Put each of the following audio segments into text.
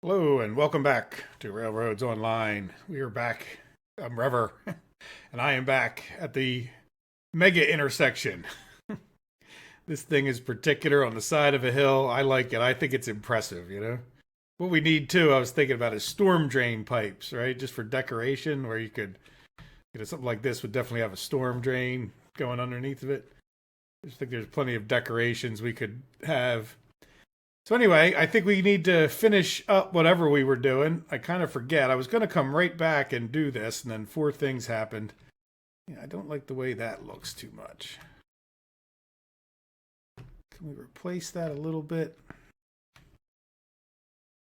Hello and welcome back to Railroads Online. We are back. I'm Rever, and I am back at the mega intersection. This thing is particular on the side of a hill. I like it. I think it's impressive. What we need too, I was thinking about is storm drain pipes, right? Just for decoration, where you could, something like this would definitely have a storm drain going underneath of it. I just think there's plenty of decorations we could have. So anyway, I think we need to finish up whatever we were doing. I kind of forget. I was going to come right back and do this, and then four things happened. Yeah, I don't like the way that looks too much. Can we replace that a little bit?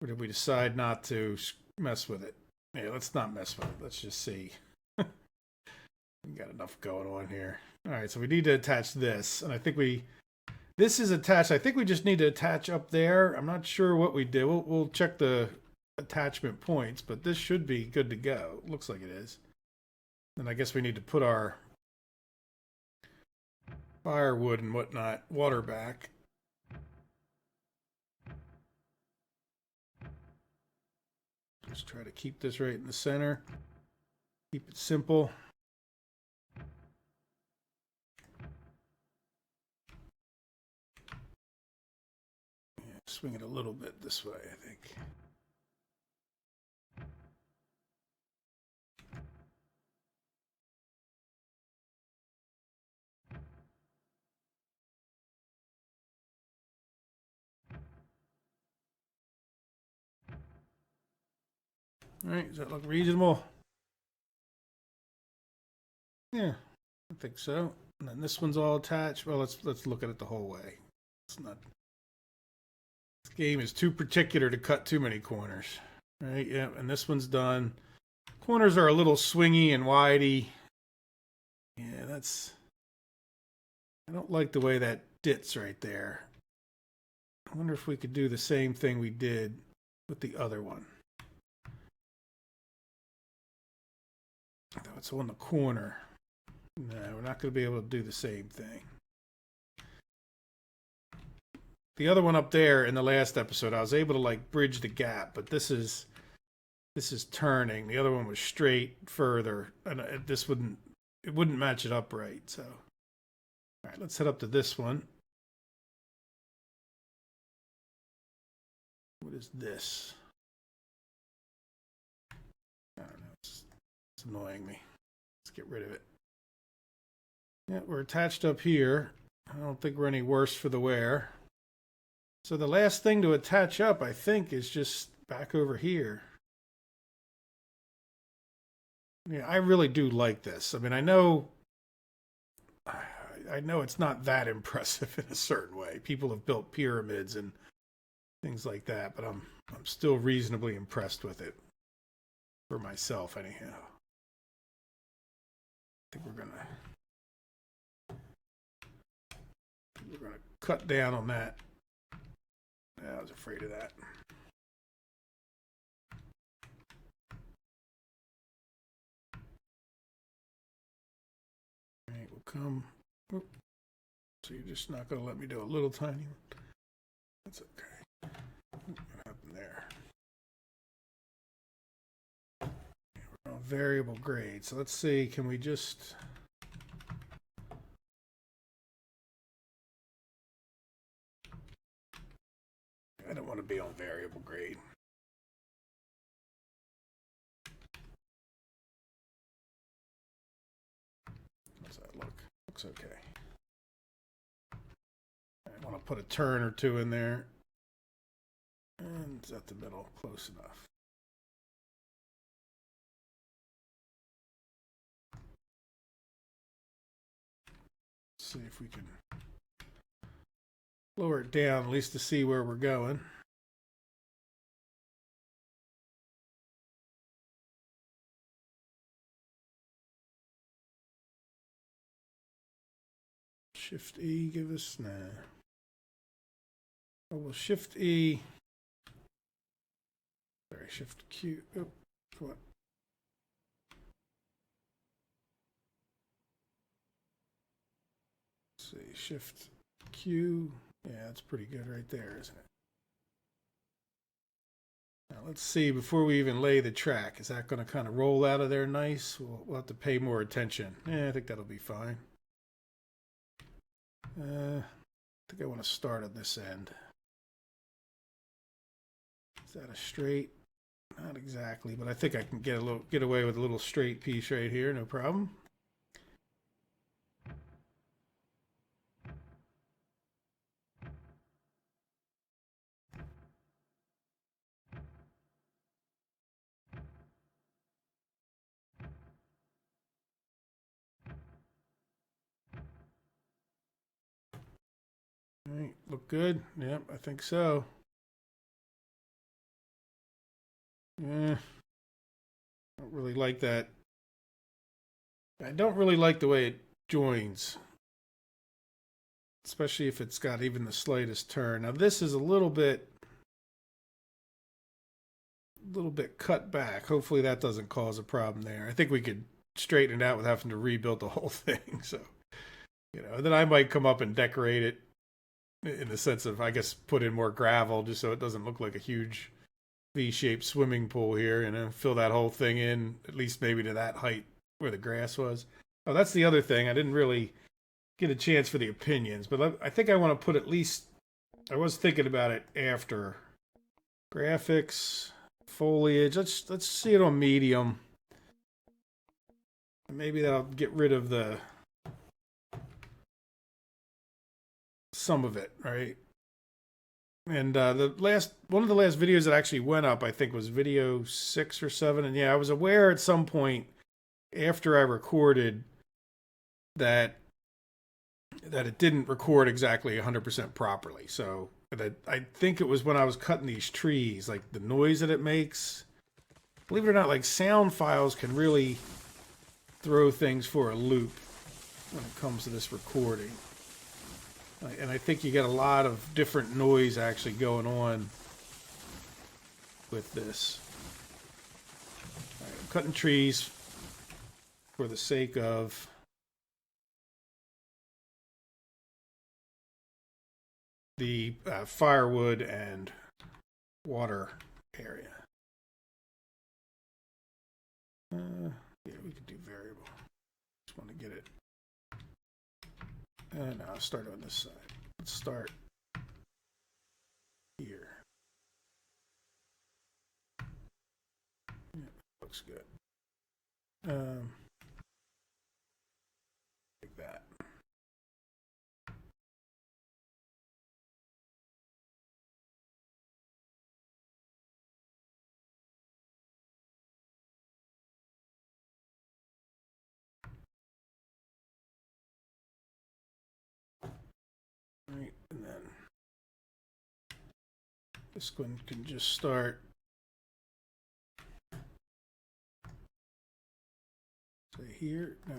Or did we decide not to mess with it? Yeah, let's not mess with it. Let's just see. We got enough going on here. All right, so we need to attach this, and I think this is attached. I think we just need to attach up there. I'm not sure what we did. We'll check the attachment points, but this should be good to go. Looks like it is. And I guess we need to put our firewood and whatnot, water back. Just try to keep this right in the center. Keep it simple. Swing it a little bit this way, I think. All right, does that look reasonable? Yeah, I think so. And then this one's all attached. Well, let's look at it the whole way. It's not. This game is too particular to cut too many corners. Right, yeah, and this one's done. Corners are a little swingy and widey. Yeah, I don't like the way that dits right there. I wonder if we could do the same thing we did with the other one. Though it's on the corner. No, we're not going to be able to do the same thing. The other one up there in the last episode, I was able to like bridge the gap, but this is turning. The other one was straight further, and it wouldn't match it up right. So, all right, let's head up to this one. What is this? I don't know. It's annoying me. Let's get rid of it. Yeah, we're attached up here. I don't think we're any worse for the wear. So the last thing to attach up, I think, is just back over here. Yeah, I really do like this. I mean, I know it's not that impressive in a certain way. People have built pyramids and things like that, but I'm still reasonably impressed with it for myself, anyhow. I think we're gonna cut down on that. I was afraid of that. All right, we'll come. Whoop. So you're just not going to let me do a little tiny one? That's okay. What happened there? We're on variable grade. So let's see, can we just... I don't want to be on variable grade. How's that look? Looks okay. I want to put a turn or two in there. And it's at the middle, close enough. Let's see if we can lower it down, at least to see where we're going. Shift E, give us, nah. Oh, well, Shift E. Sorry, Shift Q. Oh, come on. Let's see, Shift Q. Yeah, that's pretty good right there, isn't it? Now let's see, before we even lay the track, is that going to kind of roll out of there nice? We'll have to pay more attention. Yeah, I think that'll be fine. I think I want to start on this end. Is that a straight? Not exactly, but I think I can get away with a little straight piece right here, no problem. All right, look good. Yep, I think so. Yeah, I don't really like that. I don't really like the way it joins, especially if it's got even the slightest turn. Now this is a little bit cut back. Hopefully that doesn't cause a problem there. I think we could straighten it out without having to rebuild the whole thing. So, then I might come up and decorate it in the sense of, I guess, put in more gravel just so it doesn't look like a huge V-shaped swimming pool here, fill that whole thing in, at least maybe to that height where the grass was. Oh, that's the other thing. I didn't really get a chance for the opinions, but I think I want to put at least, I was thinking about it after graphics, foliage. Let's see it on medium. Maybe that'll get rid of some of it, right? And one of the last videos that actually went up, I think, was video 6 or 7. And yeah, I was aware at some point after I recorded that it didn't record exactly 100% properly. So I think it was when I was cutting these trees, like the noise that it makes. Believe it or not, like sound files can really throw things for a loop when it comes to this recording. And I think you get a lot of different noise actually going on with this. All right, I'm cutting trees for the sake of the firewood and water area. Yeah, we could do variable. Just want to get it. And I'll start on this side. Let's start here. Yeah, looks good. Like that. Right, and then this one can just start. Say here, no.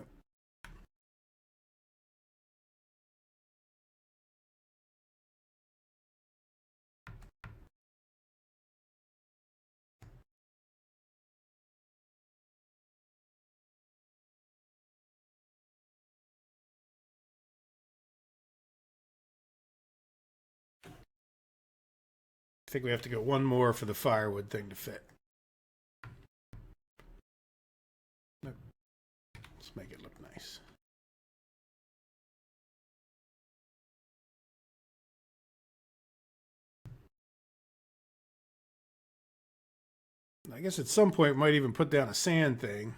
I think we have to go one more for the firewood thing to fit. Nope. Let's make it look nice. I guess at some point we might even put down a sand thing.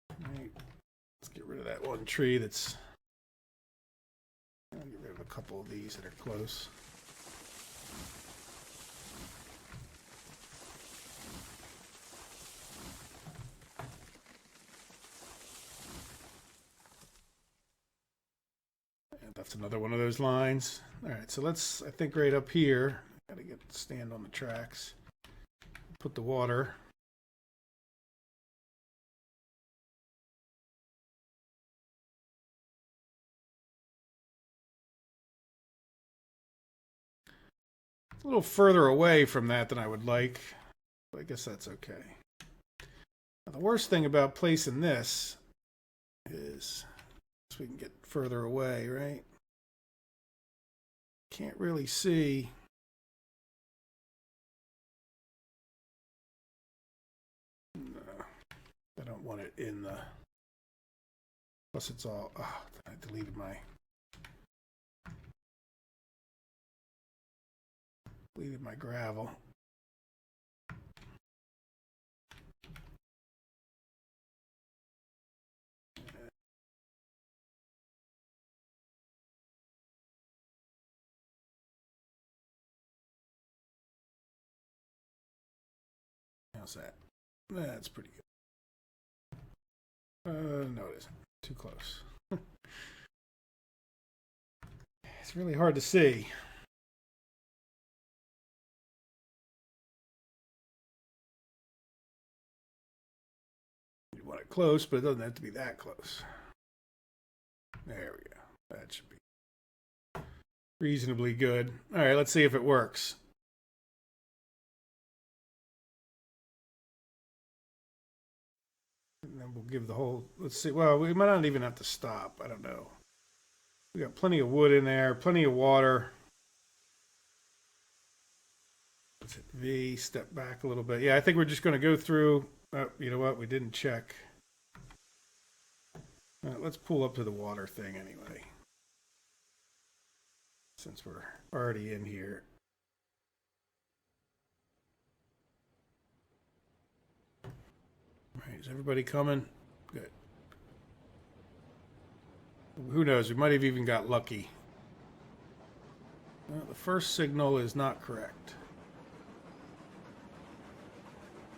Right. Let's get rid of that one tree that's... I'll get rid of a couple of these that are close. And that's another one of those lines. All right, so let's, I think right up here, got to stand on the tracks. Put the water. It's a little further away from that than I would like, but I guess that's okay. Now, the worst thing about placing this is so we can get further away, right? Can't really see want it in the... Plus it's all... Oh, I deleted my gravel. How's that? That's pretty good. No, it isn't. Too close. It's really hard to see. You want it close, but it doesn't have to be that close. There we go. That should be reasonably good. All right, let's see if it works. And then we'll give the whole, let's see, well, we might not even have to stop. I don't know. We got plenty of wood in there, plenty of water. Let's hit V, step back a little bit. Yeah, I think we're just going to go through. Oh, you know what? We didn't check. Let's pull up to the water thing anyway, since we're already in here. All right, is everybody coming? Good. Who knows? We might have even got lucky. Well, the first signal is not correct.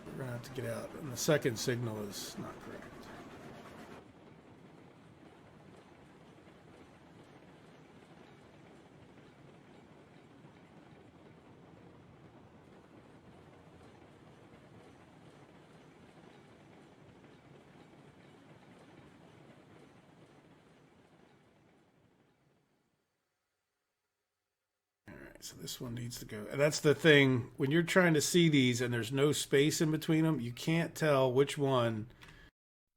We're going to have to get out. And the second signal is not correct. So this one needs to go. And that's the thing. When you're trying to see these and there's no space in between them, you can't tell which one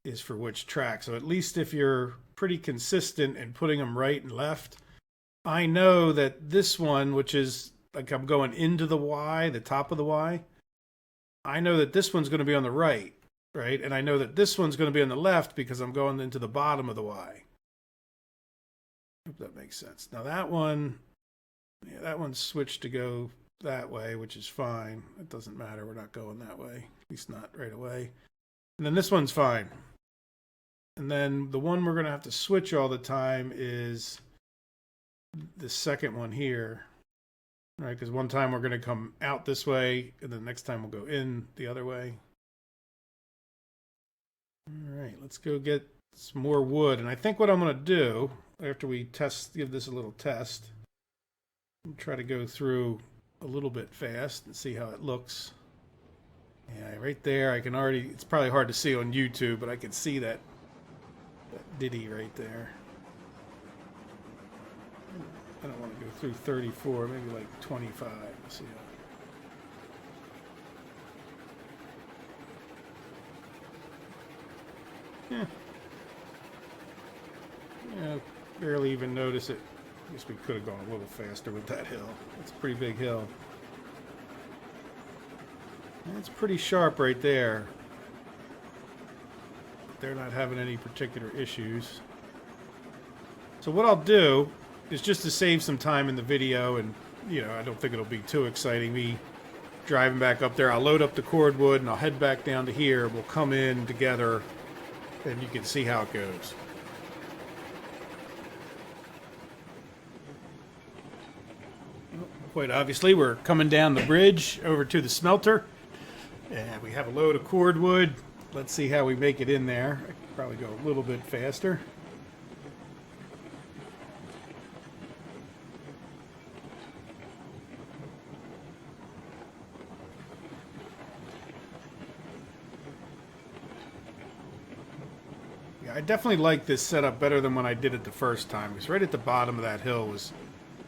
is for which track. So at least if you're pretty consistent in putting them right and left, I know that this one, which is like I'm going into the Y, the top of the Y, I know that this one's going to be on the right, right? And I know that this one's going to be on the left because I'm going into the bottom of the Y. Hope that makes sense. Now that one... Yeah, that one's switched to go that way, which is fine. It doesn't matter. We're not going that way. At least not right away. And then this one's fine. And then the one we're going to have to switch all the time is the second one here. Right? Because one time we're going to come out this way, and the next time we'll go in the other way. All right, let's go get some more wood. And I think what I'm going to do, after we give this a little test, try to go through a little bit fast and see how it looks. Yeah, right there, I can already, it's probably hard to see on YouTube, but I can see that ditty right there. I don't want to go through 34, maybe like 25. Let's see how. Yeah, barely even notice it. I guess we could have gone a little faster with that hill. It's a pretty big hill. And it's pretty sharp right there. They're not having any particular issues. So what I'll do is, just to save some time in the video, and you know, I don't think it'll be too exciting, me driving back up there, I'll load up the cordwood and I'll head back down to here. We'll come in together and you can see how it goes. Quite obviously, we're coming down the bridge over to the smelter, and we have a load of cordwood. Let's see how we make it in there. I could probably go a little bit faster. Yeah, I definitely like this setup better than when I did it the first time, because right at the bottom of that hill was...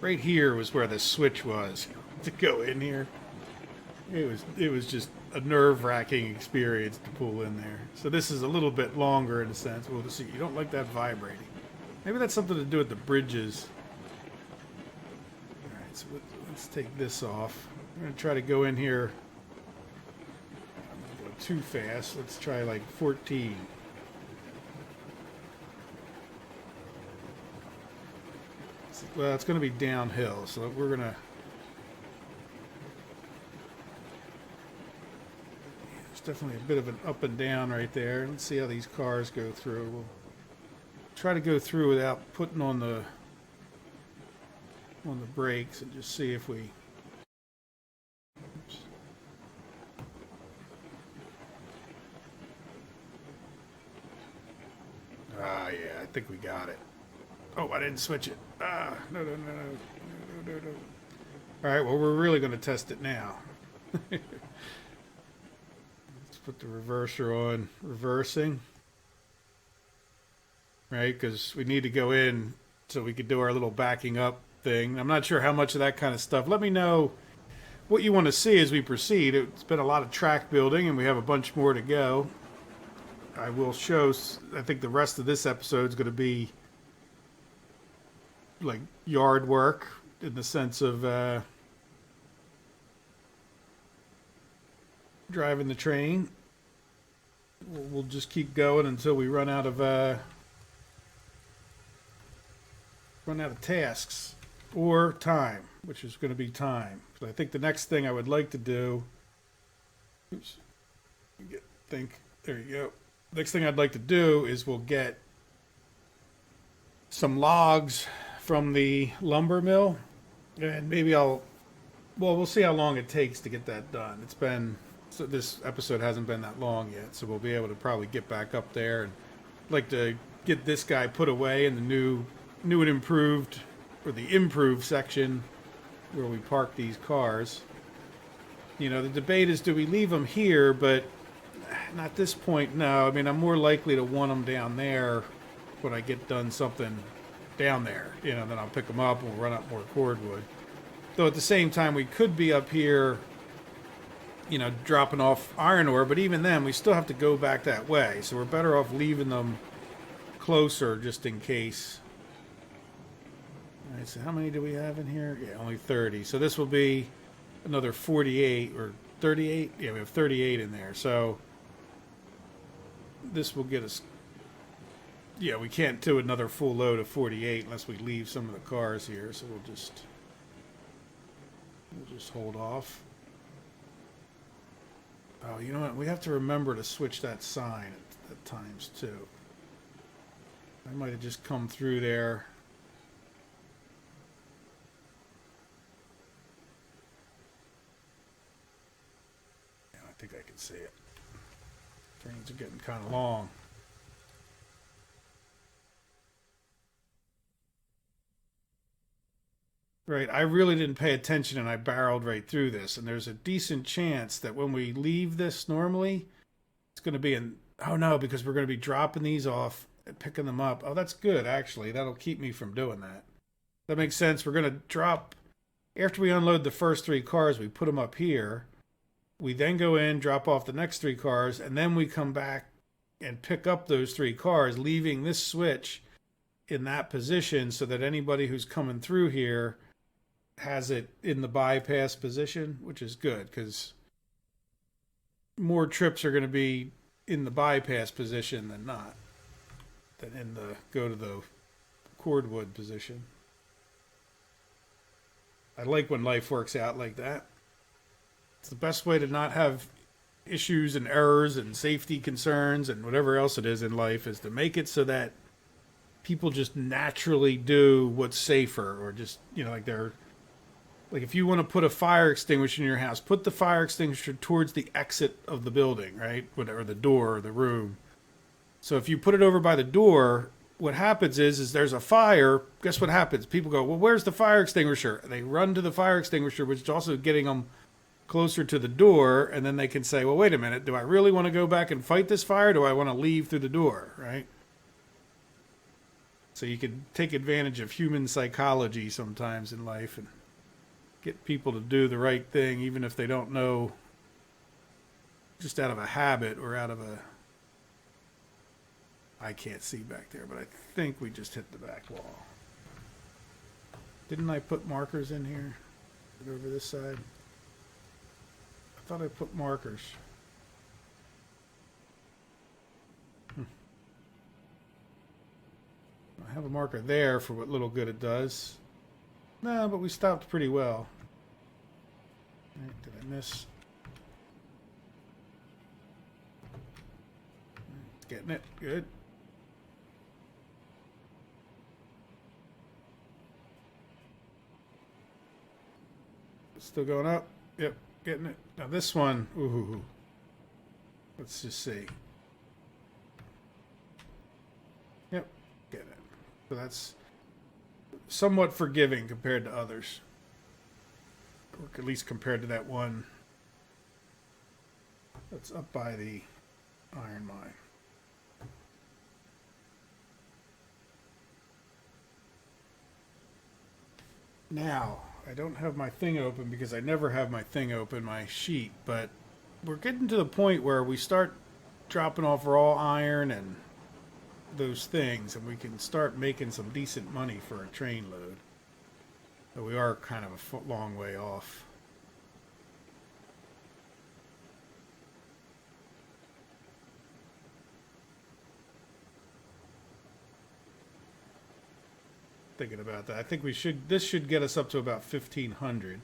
Right here was where the switch was to go in here. It was just a nerve-wracking experience to pull in there. So this is a little bit longer in a sense. Well, see, you don't like that vibrating. Maybe that's something to do with the bridges. All right, so let's take this off. I'm going to try to go in here. I'm going to go too fast. Let's try like 14. Well, it's going to be downhill, so we're going to... There's definitely a bit of an up and down right there. Let's see how these cars go through. We'll try to go through without putting on the brakes and just see if we... Oops. Ah, yeah, I think we got it. Oh, I didn't switch it. Ah, no. All right, well, we're really going to test it now. Let's put the reverser on. Reversing. Right, because we need to go in so we could do our little backing up thing. I'm not sure how much of that kind of stuff. Let me know what you want to see as we proceed. It's been a lot of track building, and we have a bunch more to go. I will show, I think the rest of this episode is going to be like yard work in the sense of driving the train. We'll just keep going until we run out of tasks or time, which is going to be time. So I think the next thing I would like to do, there you go. Next thing I'd like to do is we'll get some logs from the lumber mill, and maybe we'll see how long it takes to get that done. So this episode hasn't been that long yet, so we'll be able to probably get back up there, and I'd like to get this guy put away in the new and improved, or the improved section where we park these cars. You know, the debate is, do we leave them here? But at this point, no. I mean, I'm more likely to want them down there when I get done something down there. You know, then I'll pick them up and we'll run up more cordwood. Though at the same time, we could be up here, you know, dropping off iron ore, but even then, we still have to go back that way. So we're better off leaving them closer just in case. All right, so how many do we have in here? Yeah, only 30. So this will be another 48 or 38. Yeah, we have 38 in there. So this will get us... Yeah, we can't do another full load of 48 unless we leave some of the cars here. So we'll just hold off. Oh, you know what? We have to remember to switch that sign at times too. I might have just come through there. Yeah, I think I can see it. Trains are getting kind of long. Right, I really didn't pay attention and I barreled right through this. And there's a decent chance that when we leave this normally, it's going to be oh no, because we're going to be dropping these off and picking them up. Oh, that's good, actually. That'll keep me from doing that. That makes sense. We're going to drop, after we unload the first 3 cars, we put them up here. We then go in, drop off the next 3 cars, and then we come back and pick up those 3 cars, leaving this switch in that position so that anybody who's coming through here has it in the bypass position, which is good because more trips are going to be in the bypass position than not, than in the go to the cordwood position. I like when life works out like that. It's the best way to not have issues and errors and safety concerns and whatever else it is in life, is to make it so that people just naturally do what's safer, or just, you know, like they're like, if you want to put a fire extinguisher in your house, put the fire extinguisher towards the exit of the building, right? Or the door or the room. So if you put it over by the door, what happens is there's a fire. Guess what happens? People go, well, where's the fire extinguisher? And they run to the fire extinguisher, which is also getting them closer to the door. And then they can say, well, wait a minute. Do I really want to go back and fight this fire? Or do I want to leave through the door, right? So you can take advantage of human psychology sometimes in life and get people to do the right thing, even if they don't know, just out of a habit or out of a... I can't see back there, but I think we just hit the back wall. Didn't I put markers in here? Over this side? I thought I put markers. have a marker there for what little good it does. No, but we stopped pretty well. Right, did I miss? Getting it. Good. Still going up. Yep, getting it. Now this one, ooh. Let's just see. Yep, getting it. So that's somewhat forgiving compared to others. Or at least compared to that one that's up by the iron mine. Now, I don't have my thing open because I never have my thing open, my sheet, but we're getting to the point where we start dropping off raw iron and those things, and we can start making some decent money for a train load. But we are kind of a long way off. Thinking about that, I think this should get us up to about 1,500.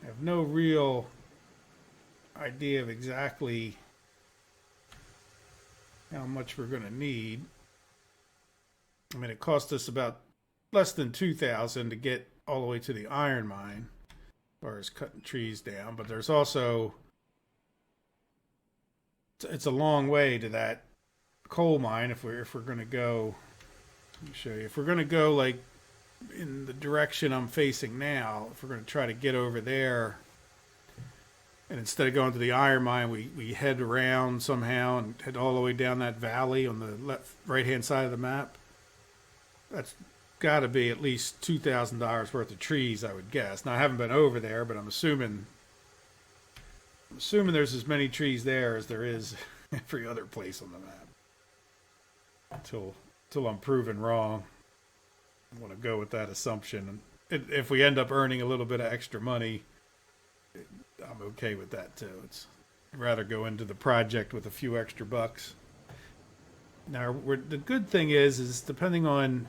I have no real idea of exactly how much we're going to need. I mean, it cost us about less than 2,000 to get all the way to the iron mine, as far as cutting trees down. But there's also, it's a long way to that coal mine if we're going to go. Let me show you. If we're going to go like in the direction I'm facing now, if we're going to try to get over there, and instead of going to the iron mine, we head around somehow and head all the way down that valley on the right-hand side of the map, that's got to be at least $2,000 worth of trees, I would guess. Now, I haven't been over there, but I'm assuming there's as many trees there as there is every other place on the map. Until I'm proven wrong. I want to go with that assumption. And if we end up earning a little bit of extra money, I'm okay with that too. I'd rather go into the project with a few extra bucks. Now, the good thing is depending on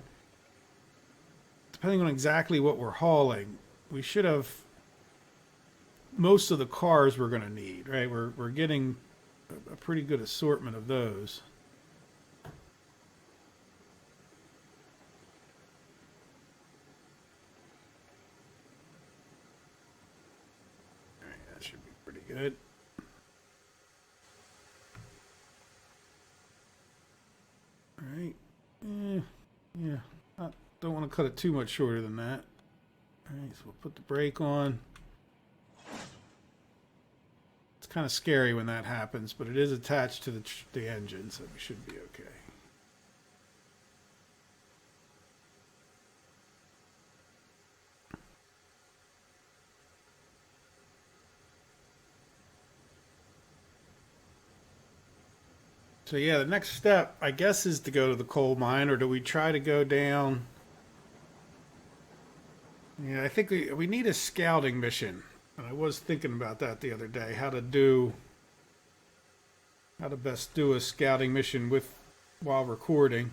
exactly what we're hauling, we should have most of the cars we're going to need, right? We're getting a pretty good assortment of those. Good. All right. Yeah. I don't want to cut it too much shorter than that. All right. So we'll put the brake on. It's kind of scary when that happens, but it is attached to the engine, so we should be okay. So yeah, the next step, I guess, is to go to the coal mine, or do we try to go down? Yeah, I think we need a scouting mission. And I was thinking about that the other day, how to best do a scouting mission while recording.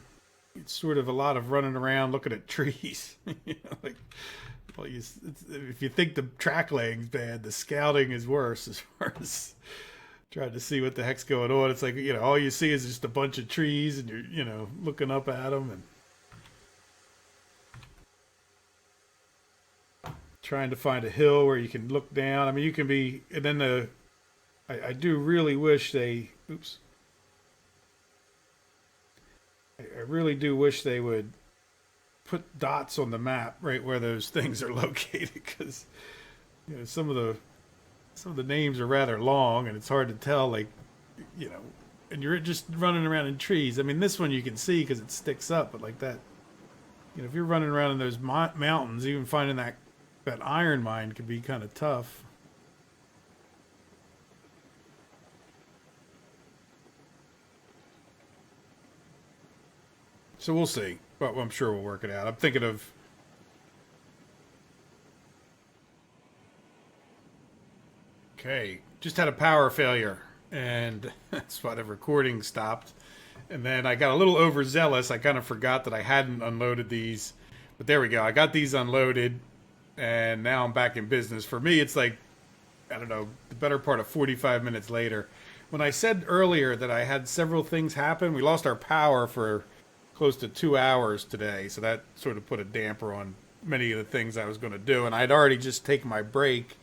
It's sort of a lot of running around looking at trees. Like, well, if you think the track laying's bad, the scouting is worse as far as trying to see what the heck's going on. It's like, all you see is just a bunch of trees and you're, looking up at them and trying to find a hill where you can look down. I mean, you can be, and then I do really wish I really do wish they would put dots on the map right where those things are located, because some of the names are rather long and it's hard to tell, like, and you're just running around in trees. I mean, this one you can see because it sticks up, but like that, if you're running around in those mountains, even finding that iron mine could be kind of tough. So we'll see, but I'm sure we'll work it out. I'm thinking of okay, just had a power failure, and that's why the recording stopped. And then I got a little overzealous. I kind of forgot that I hadn't unloaded these. But there we go. I got these unloaded, and now I'm back in business. For me, it's like, I don't know, the better part of 45 minutes later. When I said earlier that I had several things happen, we lost our power for close to 2 hours today. So that sort of put a damper on many of the things I was going to do. And I'd already just taken my break,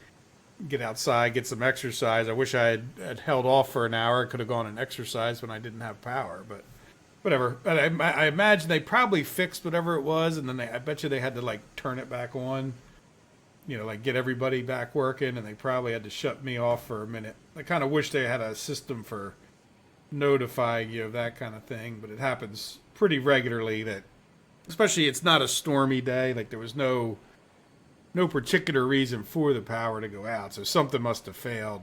get outside, get some exercise. I wish I had held off for an hour. I could have gone and exercised when I didn't have power, but whatever. I imagine they probably fixed whatever it was, and then I bet you they had to like turn it back on, like get everybody back working, and they probably had to shut me off for a minute. I kind of wish they had a system for notifying you of that kind of thing, but it happens pretty regularly that, especially it's not a stormy day, like there was no particular reason for the power to go out, so something must have failed.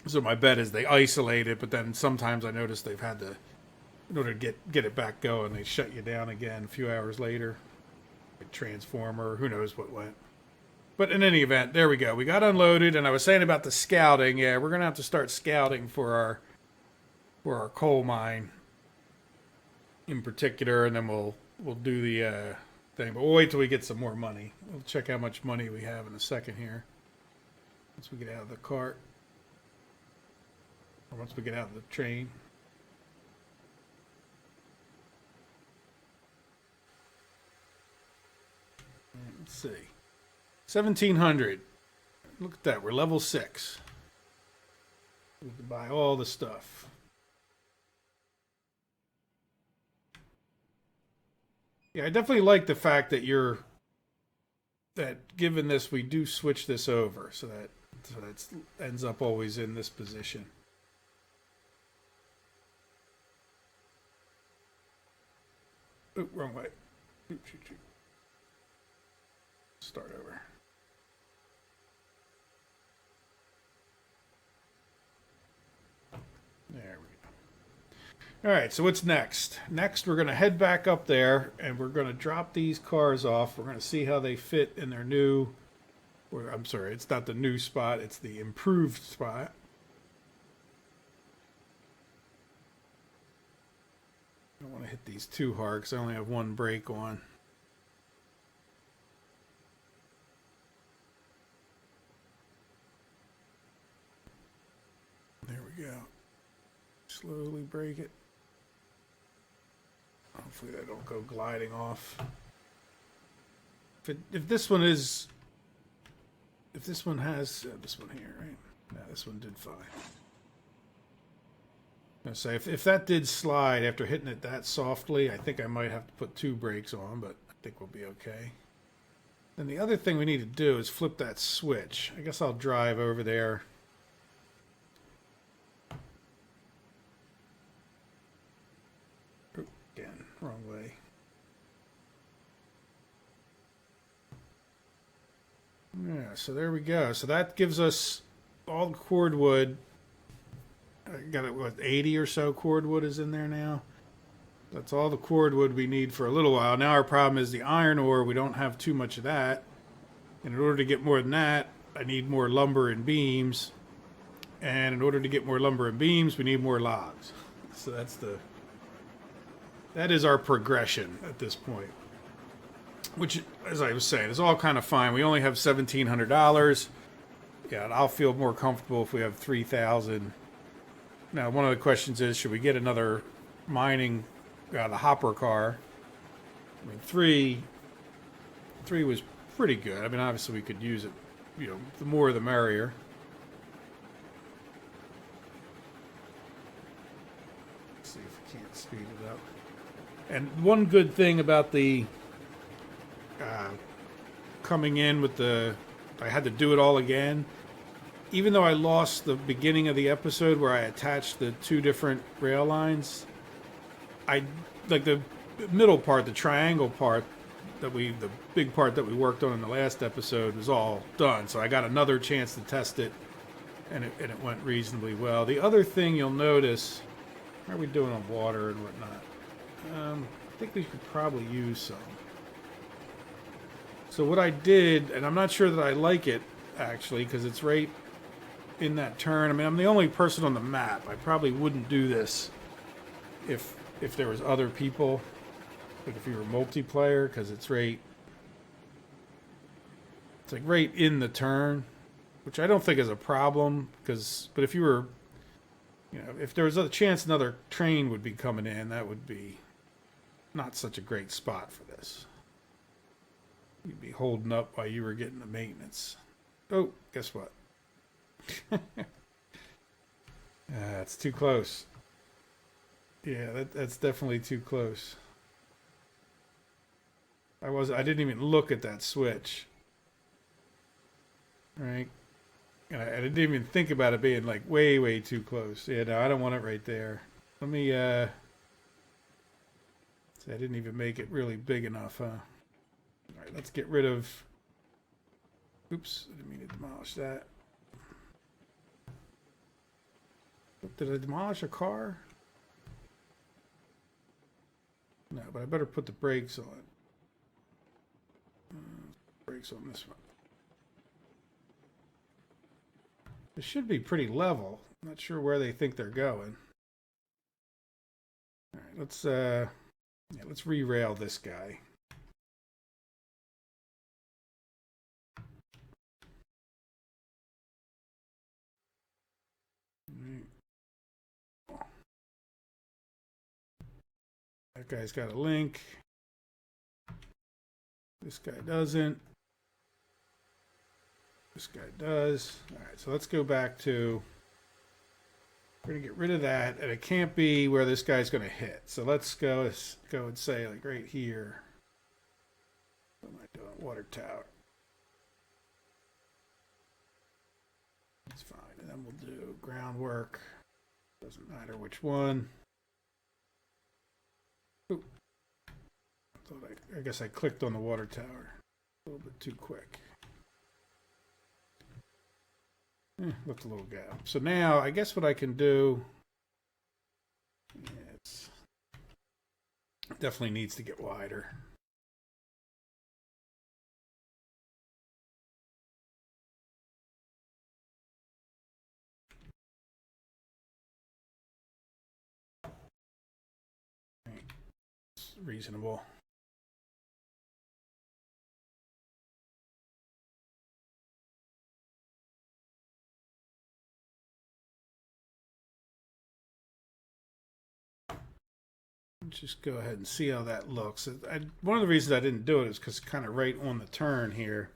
So my bet is they isolate it, but then sometimes I notice they've had to, in order to get it back going, they shut you down again a few hours later. A transformer, who knows what went. But in any event, there we go. We got unloaded, and I was saying about the scouting. Yeah, we're gonna have to start scouting for our coal mine in particular, and then we'll do the thing. But we'll wait till we get some more money. We'll check how much money we have in a second here. Once we get out of the cart, or once we get out of the train. Let's see. 1,700. Look at that. We're level 6. We can buy all the stuff. Yeah, I definitely like the fact that given this, we do switch this over so that ends up always in this position. Oh, wrong way. Shoot. Start over. There we go. All right, so what's next? Next, we're going to head back up there, and we're going to drop these cars off. We're going to see how they fit in their new, or I'm sorry, it's not the new spot, it's the improved spot. I don't want to hit these too hard because I only have one brake on. There we go. Slowly brake it. Hopefully they don't go gliding off. If this one has this one here, right? No, this one did fine. I say if that did slide after hitting it that softly, I think I might have to put 2 brakes on, but I think we'll be okay. Then the other thing we need to do is flip that switch. I guess I'll drive over there. Again, wrong way. Yeah, so there we go. So that gives us all the cordwood. I got it, what, 80 or so cordwood is in there now. That's all the cordwood we need for a little while. Now our problem is the iron ore. We don't have too much of that. And in order to get more than that, I need more lumber and beams. And in order to get more lumber and beams, we need more logs. So that is our progression at this point. Which, as I was saying, is all kind of fine. We only have $1,700. Yeah, and I'll feel more comfortable if we have 3,000. Now, one of the questions is, should we get another mining, the hopper car? I mean, three was pretty good. I mean, obviously we could use it, the more the merrier. Let's see if we can't speed it up. And one good thing about the coming in with I had to do it all again. Even though I lost the beginning of the episode where I attached the 2 different rail lines, like the middle part, the triangle part the big part that we worked on in the last episode was all done. So I got another chance to test it, and it went reasonably well. The other thing you'll notice, how are we doing on water and whatnot? I think we could probably use some. So what I did, and I'm not sure that I like it actually, because it's right in that turn. I mean, I'm the only person on the map. I probably wouldn't do this if there was other people, like if you were multiplayer, because it's like right in the turn, which I don't think is a problem. But if you were, if there was a chance another train would be coming in, that would be not such a great spot for this. You'd be holding up while you were getting the maintenance. Oh, guess what? It's too close. Yeah, that's definitely too close. I didn't even look at that switch. Right? And I didn't even think about it being like way, way too close. Yeah, no, I don't want it right there. Let me, see, I didn't even make it really big enough, huh? All right, let's get rid of, oops, I didn't mean to demolish that. Did I demolish a car? No, but I better put the brakes on. Brakes on this one. It should be pretty level. I'm not sure where they think they're going. All right, let's re-rail this guy. That guy's got a link. This guy doesn't. This guy does. All right, so let's go back to, we're going to get rid of that, and it can't be where this guy's going to hit. So let's go and say, like, right here. What am I doing? Water tower. That's fine. And then we'll do groundwork. Doesn't matter which one. Ooh. I guess I clicked on the water tower a little bit too quick. Left a little gap. So now I guess what I can do, it definitely needs to get wider. It's reasonable. Just go ahead and see how that looks. One of the reasons I didn't do it is because it's kind of right on the turn here.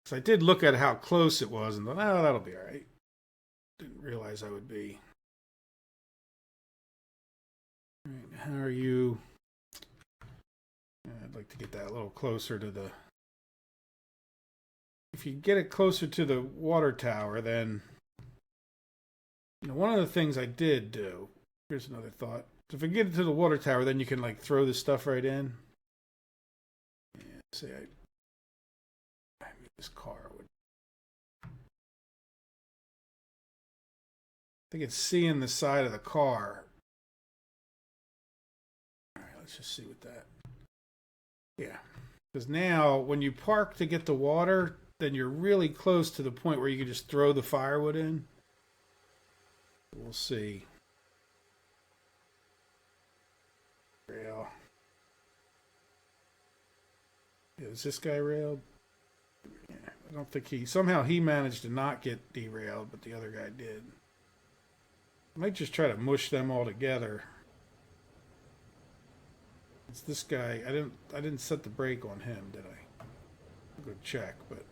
So I did look at how close it was and thought, oh, that'll be all right. Didn't realize I would be. All right, how are you? I'd like to get that a little closer to the... If you get it closer to the water tower, then... one of the things I did do... Here's another thought. So if I get it to the water tower, then you can like throw this stuff right in. Yeah, say I mean, this car would. I think it's seeing the side of the car. All right, let's just see what that. Yeah, because now when you park to get the water, then you're really close to the point where you can just throw the firewood in. We'll see. Rail. Yeah, is this guy railed? Yeah, I don't think somehow he managed to not get derailed, but the other guy did. I might just try to mush them all together. It's this guy. I didn't set the brake on him, did I? I'll go check, but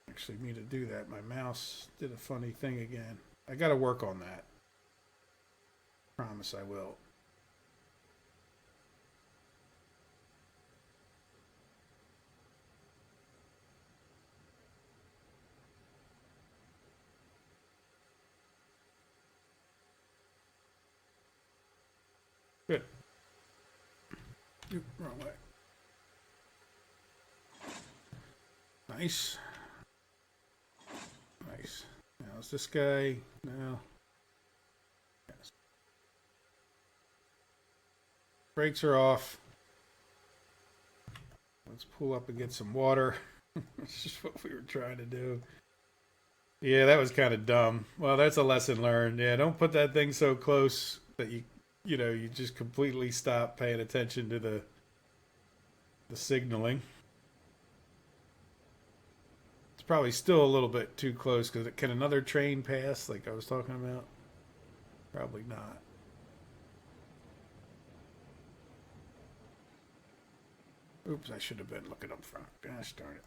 actually me to do that. My mouse did a funny thing again. I got to work on that. Promise I will. Good. Oop, wrong way. Nice. Nice. Now is this guy? No. Yes. Brakes are off. Let's pull up and get some water. It's just what we were trying to do. Yeah, that was kind of dumb. Well, that's a lesson learned. Yeah, don't put that thing so close that you just completely stop paying attention to the signaling. It's probably still a little bit too close because can another train pass like I was talking about? Probably not. Oops, I should have been looking up front. Gosh darn it.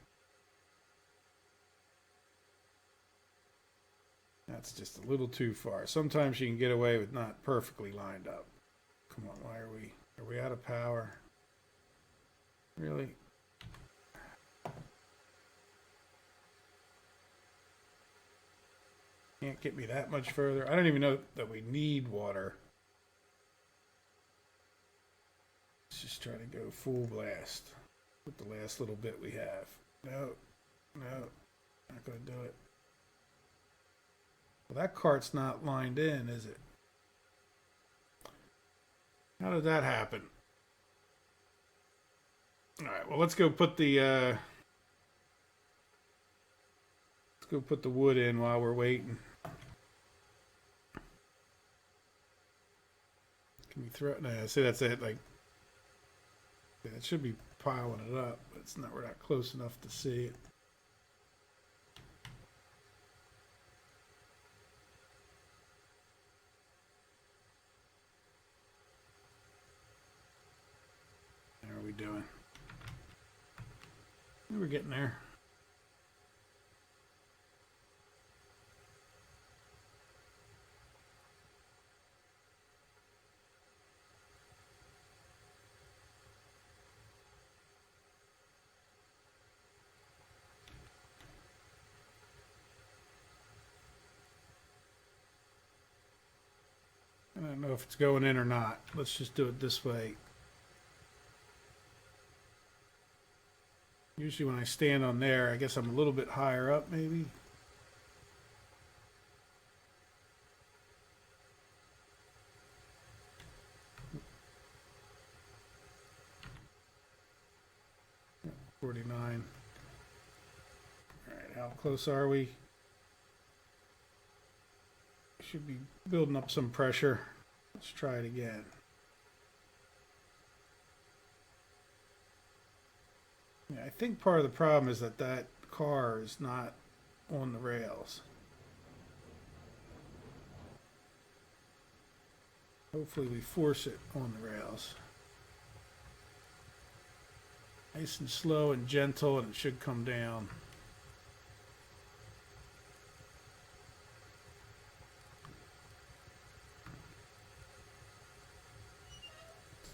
That's just a little too far. Sometimes you can get away with not perfectly lined up. Come on, why are we out of power? Really? Can't get me that much further. I don't even know that we need water. Let's just try to go full blast with the last little bit we have. No, not gonna do it. Well, that cart's not lined in, is it? How did that happen? All right, well, let's go put the wood in while we're waiting. Can we throw it? No, see, that's it. Like, yeah, it should be piling it up, but it's not. We're not close enough to see it. How are we doing? We're getting there. I don't know if it's going in or not. Let's just do it this way. Usually when I stand on there, I guess I'm a little bit higher up, maybe. Yep, 49. All right, how close are we? Should be building up some pressure. Let's try it again. Yeah, I think part of the problem is that that car is not on the rails. Hopefully we force it on the rails. Nice and slow and gentle, and it should come down.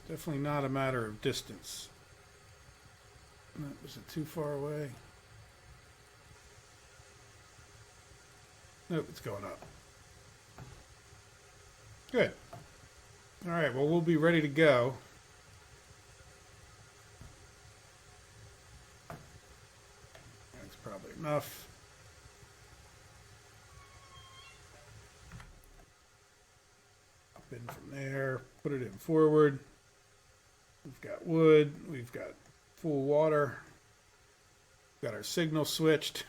Definitely not a matter of distance. Was it too far away? Nope, it's going up. Good. All right, well, we'll be ready to go. That's probably enough. Up in from there, put it in forward. We've got wood, we've got full water, got our signal switched.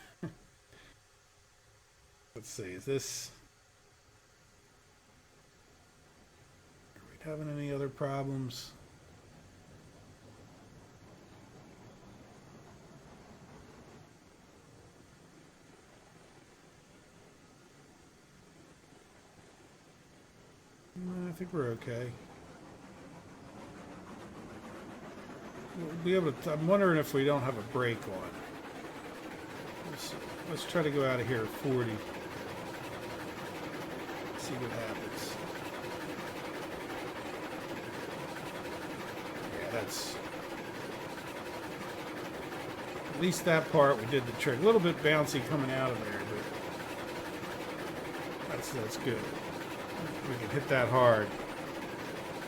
Let's see, is this, are we having any other problems? No, I think we're okay. We'll be able to. I'm wondering if we don't have a brake on. Let's try to go out of here at 40. See what happens. Yeah, that's. At least that part we did the trick. A little bit bouncy coming out of there, but that's good. We can hit that hard.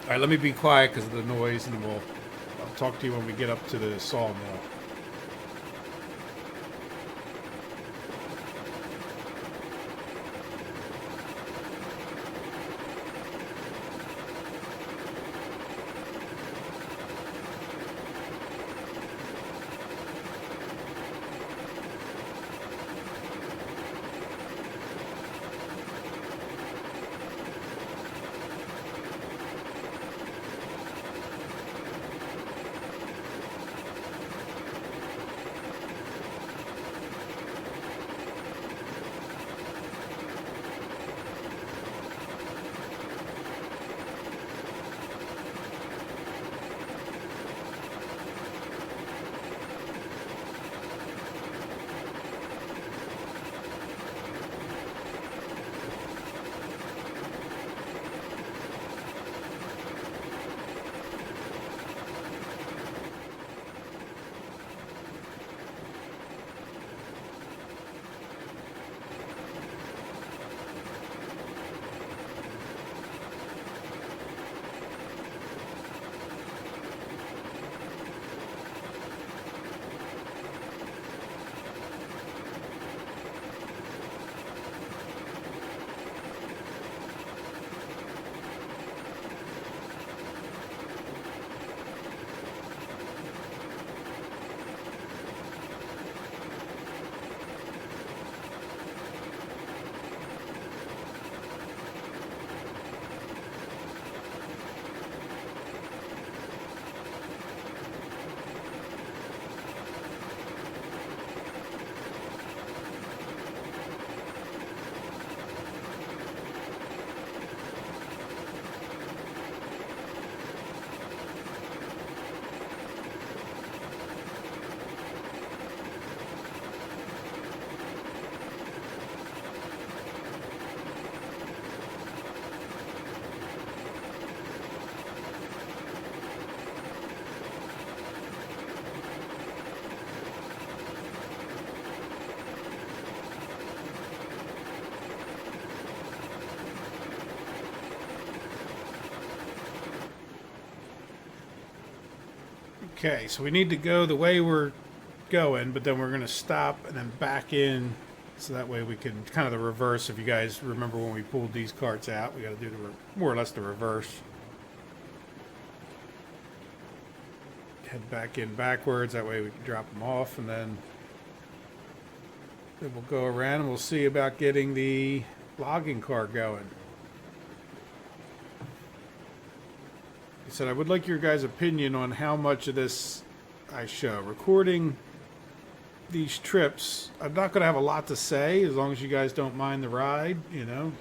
All right, let me be quiet because of the noise, and I'll talk to you when we get up to the sawmill. Okay, so we need to go the way we're going, but then we're going to stop and then back in, so that way we can kind of the reverse. If you guys remember when we pulled these carts out, we got to do more or less the reverse. Head back in backwards, that way we can drop them off, and then we'll go around and we'll see about getting the logging car going. I said I would like your guys' opinion on how much of this I show. Recording these trips, I'm not going to have a lot to say as long as you guys don't mind the ride, you know.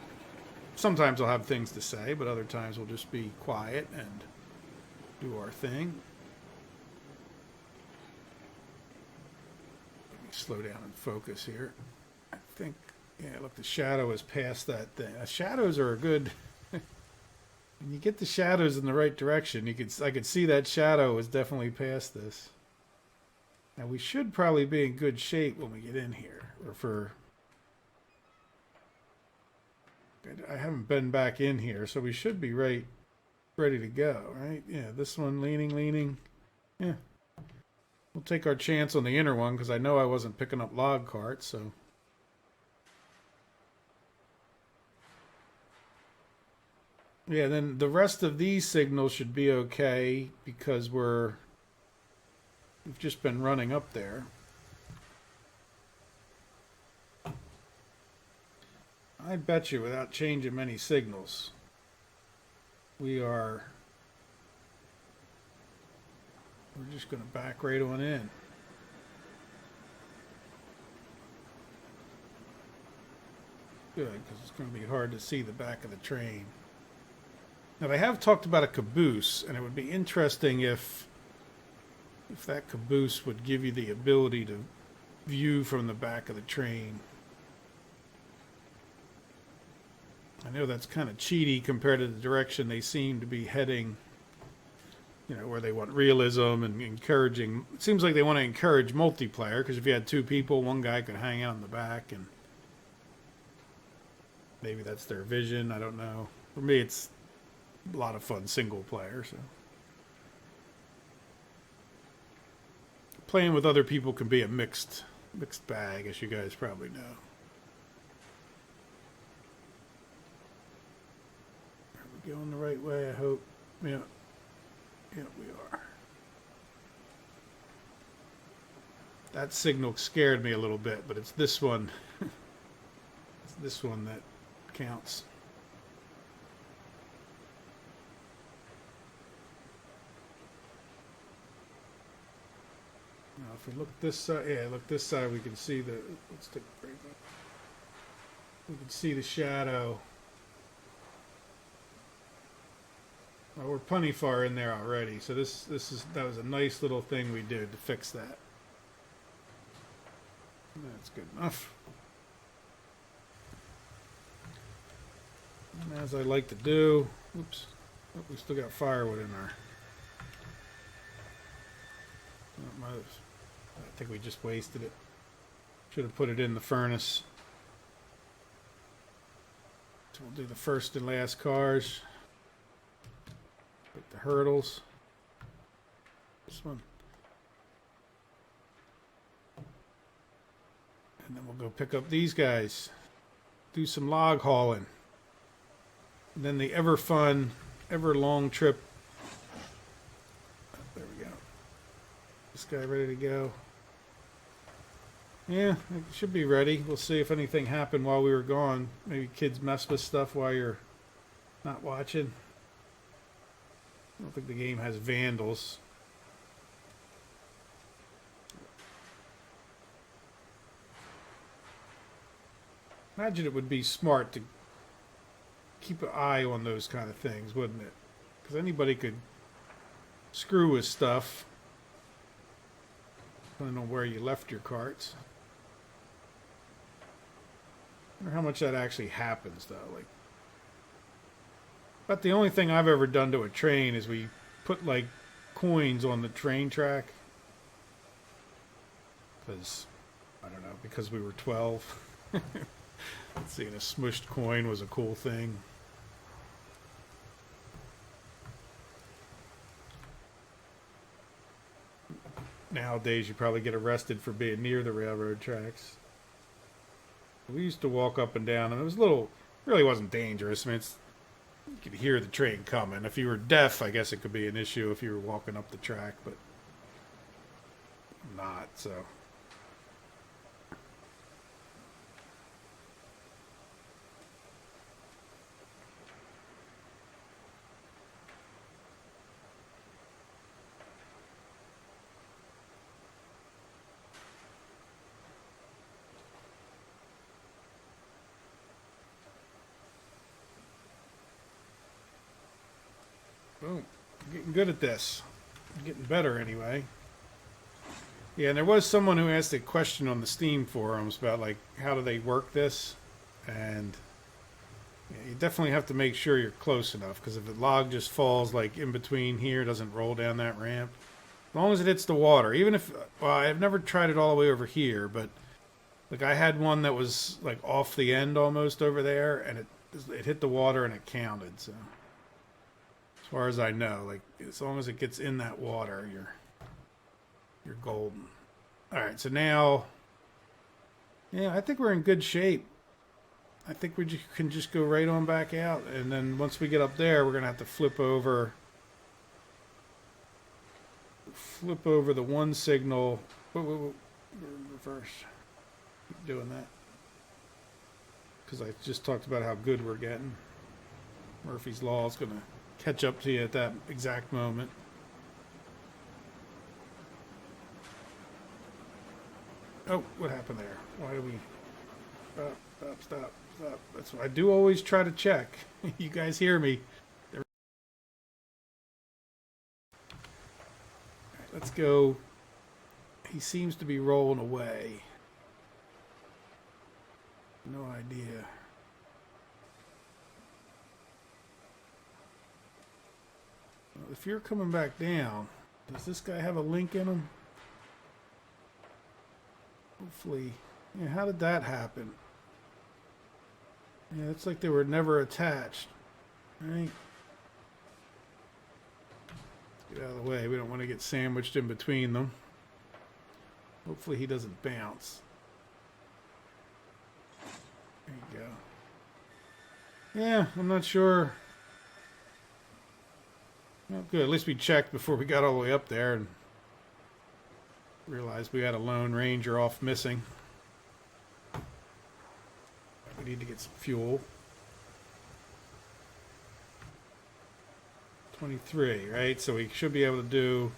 Sometimes I'll have things to say, but other times we'll just be quiet and do our thing. Let me slow down and focus here. I think, yeah, look, the shadow is past that thing. Shadows are a good... When you get the shadows in the right direction, I could see that shadow is definitely past this. Now we should probably be in good shape when we get in here. I haven't been back in here, so we should be ready to go, right? Yeah, this one leaning. Yeah. We'll take our chance on the inner one because I know I wasn't picking up log carts, so. Yeah, then the rest of these signals should be okay because we've just been running up there. I bet you without changing many signals, we're just going to back right on in. Good, because it's going to be hard to see the back of the train. Now, they have talked about a caboose, and it would be interesting if that caboose would give you the ability to view from the back of the train. I know that's kind of cheaty compared to the direction they seem to be heading, you know, where they want realism and encouraging. It seems like they want to encourage multiplayer, because if you had two people, one guy could hang out in the back, and maybe that's their vision. I don't know. For me, it's a lot of fun single player, so playing with other people can be a mixed bag, as you guys probably know. Are we going the right way? I hope. Yeah, we are. That signal scared me a little bit, but it's this one. It's this one that counts. Now, if we look this side, look this side, we can see the. Let's take a break. We can see the shadow. Well, we're plenty far in there already, so that was a nice little thing we did to fix that. That's good enough. And as I like to do, oops, oh, we still got firewood in our. I think we just wasted it. Should have put it in the furnace. So we'll do the first and last cars. Put the hurdles. This one. And then we'll go pick up these guys. Do some log hauling. And then the ever fun, ever long trip. There we go. This guy ready to go. Yeah, it should be ready. We'll see if anything happened while we were gone. Maybe kids mess with stuff while you're not watching. I don't think the game has vandals. Imagine it would be smart to keep an eye on those kind of things, wouldn't it? Because anybody could screw with stuff, depending on where you left your carts. I wonder how much that actually happens, though. Like, but the only thing I've ever done to a train is we put like coins on the train track. Because, I don't know, because we were 12. Seeing a smushed coin was a cool thing. Nowadays, you probably get arrested for being near the railroad tracks. We used to walk up and down, and it was a little, really wasn't dangerous. I mean, you could hear the train coming. If you were deaf, I guess it could be an issue if you were walking up the track, but not, so. Boom. I'm getting good at this. I'm getting better anyway. Yeah, and there was someone who asked a question on the Steam forums about, like, how do they work this? And yeah, you definitely have to make sure you're close enough, because if the log just falls, like, in between here, doesn't roll down that ramp, as long as it hits the water, even if, well, I've never tried it all the way over here, but, like, I had one that was, like, off the end almost over there, and it hit the water and it counted, so. As far as I know, like, as long as it gets in that water, you're golden. All right, so now, yeah, I think we're in good shape. I think we can just go right on back out, and then once we get up there, we're gonna have to flip over the one signal. Whoa, reverse. Keep doing that because I just talked about how good we're getting. Murphy's Law is gonna catch up to you at that exact moment. Oh, what happened there? Why do we... Stop. That's what I do, always try to check. You guys hear me. Let's go. He seems to be rolling away. No idea. If you're coming back down, does this guy have a link in him? Hopefully. Yeah, how did that happen? Yeah, it's like they were never attached. Right? Get out of the way. We don't want to get sandwiched in between them. Hopefully he doesn't bounce. There you go. Yeah, I'm not sure. Well, good. At least we checked before we got all the way up there and realized we had a Lone Ranger off missing. We need to get some fuel. 23, right? So we should be able to do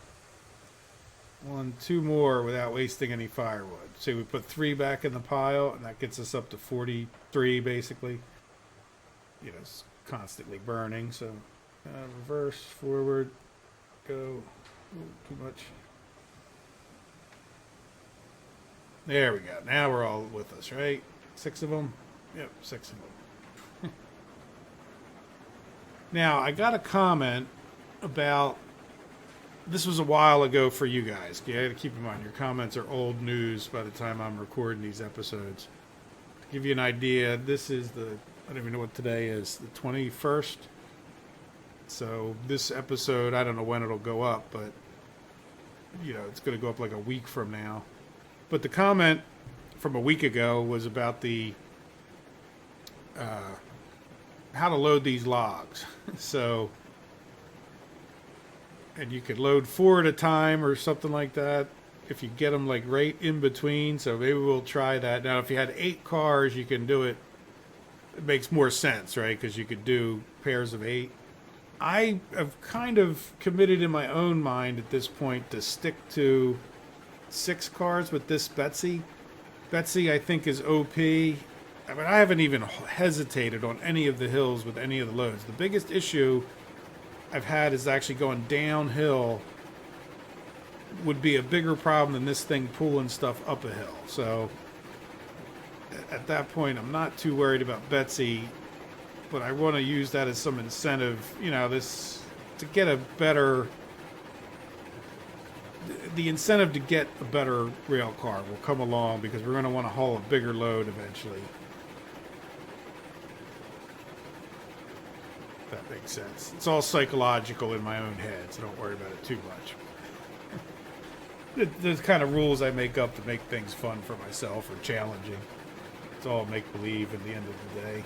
2 more without wasting any firewood. So we put 3 back in the pile, and that gets us up to 43, basically. You know, it's constantly burning, so... reverse, forward, go. Ooh, too much. There we go. Now we're all with us, right? 6 of them? Yep, 6 of them. Now, I got a comment about... This was a while ago for you guys. You got to keep in mind, your comments are old news by the time I'm recording these episodes. To give you an idea, this is the... I don't even know what today is. The 21st? So this episode, I don't know when it'll go up, but, you know, it's going to go up like a week from now. But the comment from a week ago was about the how to load these logs. So, and you could load 4 at a time or something like that if you get them like right in between. So maybe we'll try that. Now, if you had 8 cars, you can do it. It makes more sense, right? Because you could do pairs of 8. I have kind of committed in my own mind at this point to stick to 6 cars with this Betsy. Betsy, I think, is OP. I mean, I haven't even hesitated on any of the hills with any of the loads. The biggest issue I've had is actually going downhill would be a bigger problem than this thing pulling stuff up a hill. So at that point, I'm not too worried about Betsy. But I want to use that as some incentive, you know, this to get a better, the incentive to get a better rail car will come along because we're going to want to haul a bigger load eventually. If that makes sense. It's all psychological in my own head, so don't worry about it too much. the kind of rules I make up to make things fun for myself or challenging. It's all make believe at the end of the day.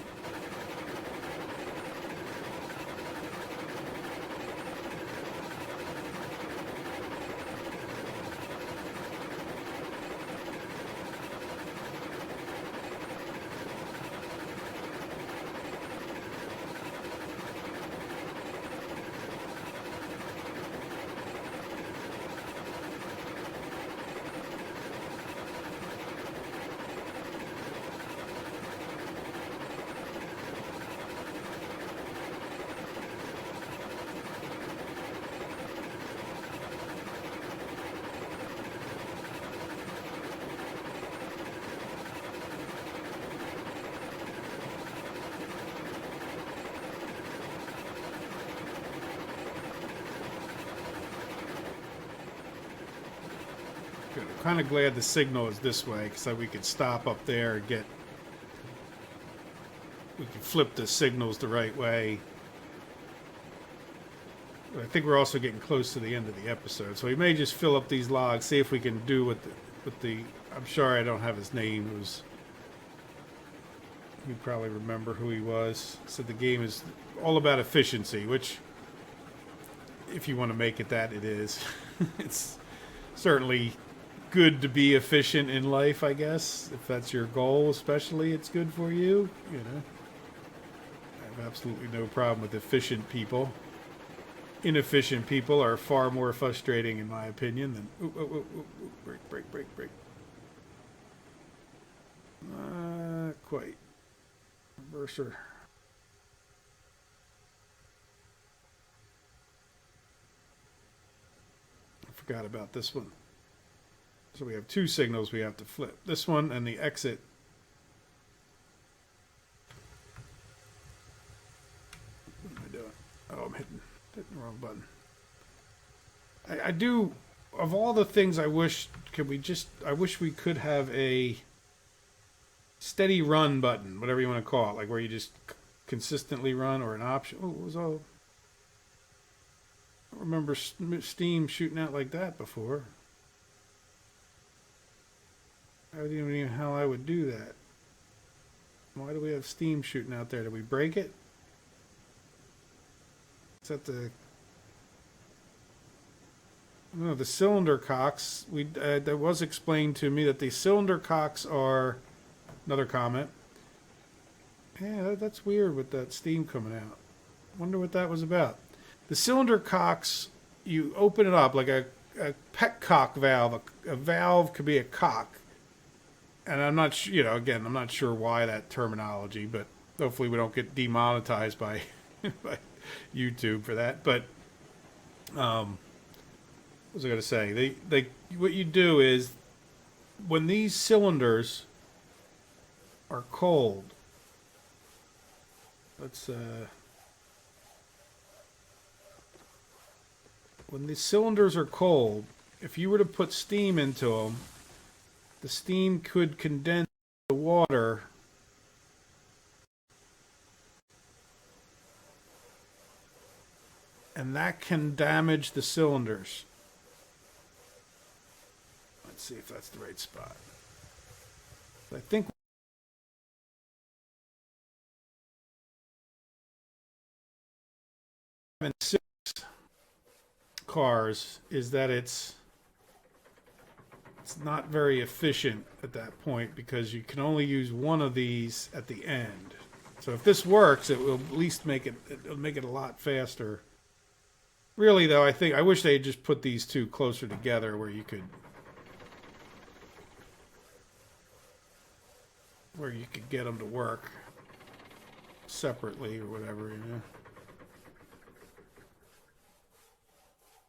Good. I'm kind of glad the signal is this way, so we could stop up there and we can flip the signals the right way. But I think we're also getting close to the end of the episode, so we may just fill up these logs, see if we can do with the. I'm sure I don't have his name. It was. You probably remember who he was. Said the game is all about efficiency, which, if you want to make it that, it is. It's certainly good to be efficient in life, I guess. If that's your goal, especially, it's good for you. You know, I have absolutely no problem with efficient people. Inefficient people are far more frustrating, in my opinion, than break. Not quite. Reverser. I forgot about this one. So we have two signals we have to flip. This one and the exit. What am I doing? Oh, I'm hitting the wrong button. I do, of all the things I wish, I wish we could have a steady run button, whatever you want to call it, like where you just consistently run, or an option. Oh, it was all. I don't remember Steam shooting out like that before. I don't even know how I would do that. Why do we have Steam shooting out there? Did we break it? Is that the... No, the cylinder cocks. That was explained to me that the cylinder cocks are... Another comment. Yeah, that's weird with that steam coming out. Wonder what that was about. The cylinder cocks, you open it up like a petcock valve. A valve could be a cock. And I'm not, again, I'm not sure why that terminology, but hopefully we don't get demonetized by, by YouTube for that. But, what was I going to say? What you do is, when these cylinders are cold, when the cylinders are cold, if you were to put steam into them, the steam could condense the water and that can damage the cylinders. Let's see if that's the right spot. I think in 6 cars is that it's not very efficient at that point, because you can only use one of these at the end. So if this works, it will at least it'll make it a lot faster. Really though, I wish they had just put these two closer together where you could get them to work separately or whatever,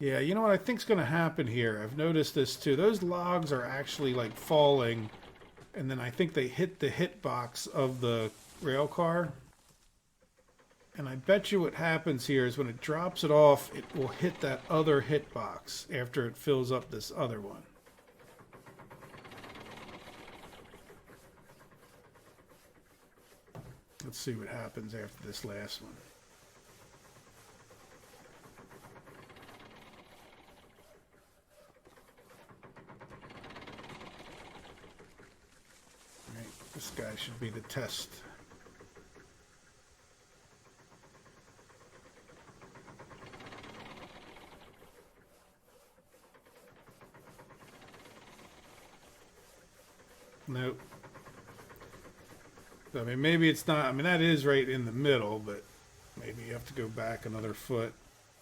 Yeah, you know what I think's going to happen here? I've noticed this too. Those logs are actually like falling, and then I think they hit the hitbox of the rail car. And I bet you what happens here is when it drops it off, it will hit that other hitbox after it fills up this other one. Let's see what happens after this last one. guy should be the test. Nope. So, I mean, maybe it's not. I mean, that is right in the middle, but maybe you have to go back another foot.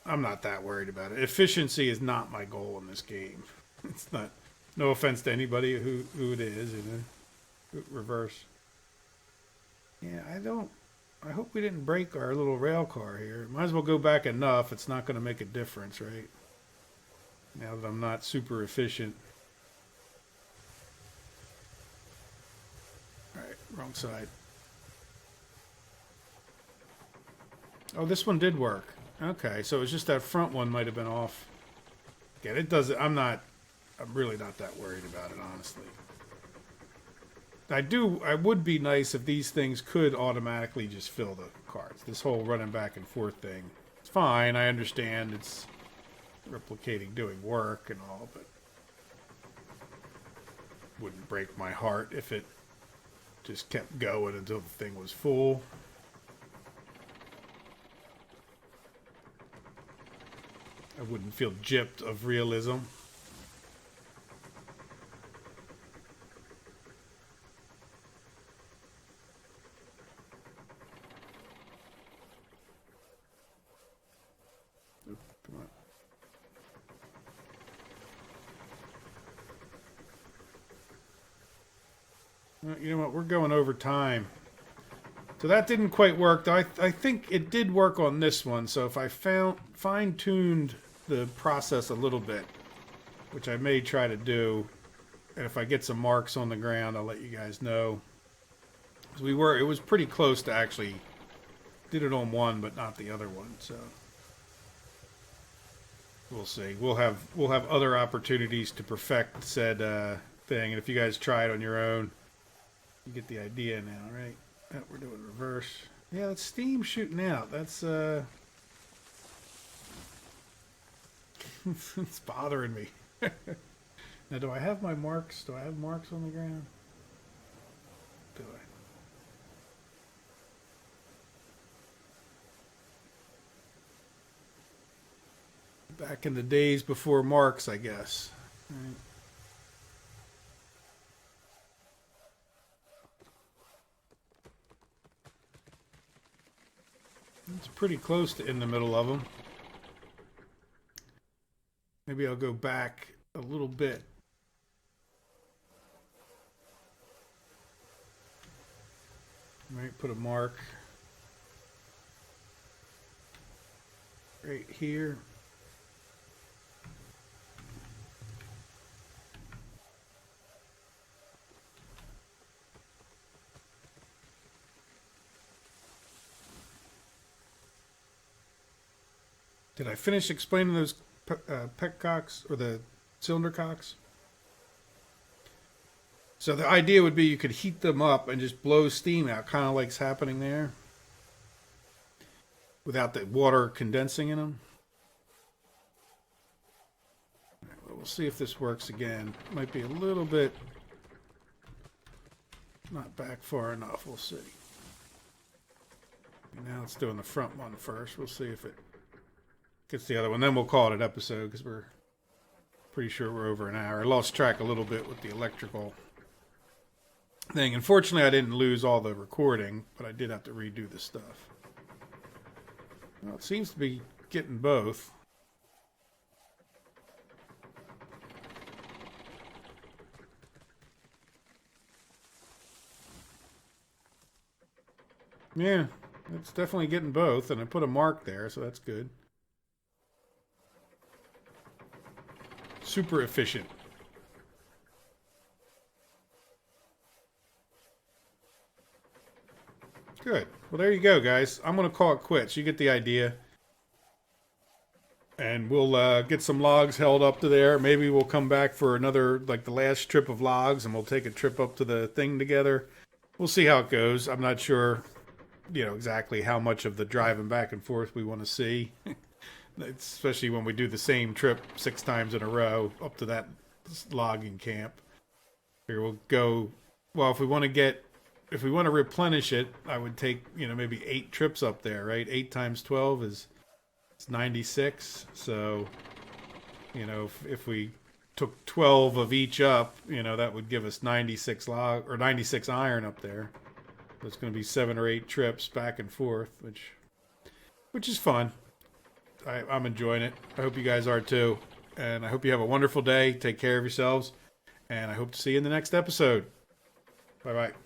I'm not that worried about it. Efficiency is not my goal in this game. It's not. No offense to anybody who it is, you know. Reverse. Yeah, I hope we didn't break our little rail car here. Might as well go back enough. It's not going to make a difference, right? Now that I'm not super efficient. Alright, wrong side. Oh, this one did work. Okay, so it's just that front one might have been off. Yeah, it doesn't. I'm really not that worried about it, honestly. I would be nice if these things could automatically just fill the carts. This whole running back and forth thing. It's fine, I understand it's replicating doing work and all, but wouldn't break my heart if it just kept going until the thing was full. I wouldn't feel gypped of realism. Oop, come on. Well, you know what? We're going over time. So that didn't quite work, though. I think it did work on this one. So if I fine-tuned the process a little bit, which I may try to do, and if I get some marks on the ground, I'll let you guys know. Because it was pretty close to actually did it on one, but not the other one. So we'll see. We'll have other opportunities to perfect said thing, and if you guys try it on your own, you get the idea now, right? Oh, we're doing reverse. Yeah, that's steam shooting out. That's it's bothering me. Now, do I have my marks? Do I have marks on the ground? Do I? Back in the days before marks, I guess. Right. It's pretty close to in the middle of them. Maybe I'll go back a little bit. Might put a mark right here. Did I finish explaining those petcocks or the cylinder cocks? So the idea would be you could heat them up and just blow steam out, kind of like's happening there, without the water condensing in them. Right, well, we'll see if this works again. Might be a little bit not back far enough. We'll see. Now it's doing the front one first. We'll see if it gets the other one. Then we'll call it an episode because we're pretty sure we're over an hour. I lost track a little bit with the electrical thing. Unfortunately, I didn't lose all the recording, but I did have to redo the stuff. Well, it seems to be getting both. Yeah, it's definitely getting both, and I put a mark there, so that's good. Super efficient. Good. Well, there you go, guys. I'm going to call it quits. You get the idea. And we'll get some logs held up to there. Maybe we'll come back for another, like the last trip of logs, and we'll take a trip up to the thing together. We'll see how it goes. I'm not sure, exactly how much of the driving back and forth we want to see. Especially when we do the same trip 6 times in a row up to that logging camp. Here we'll go. Well, if we want to get if we want to replenish it, I would take, maybe 8 trips up there, right? 8 times 12 is 96. So, if we took 12 of each up, that would give us 96 log or 96 iron up there. So it's going to be 7 or 8 trips back and forth, which is fun. I'm enjoying it. I hope you guys are too. And I hope you have a wonderful day. Take care of yourselves. And I hope to see you in the next episode. Bye-bye.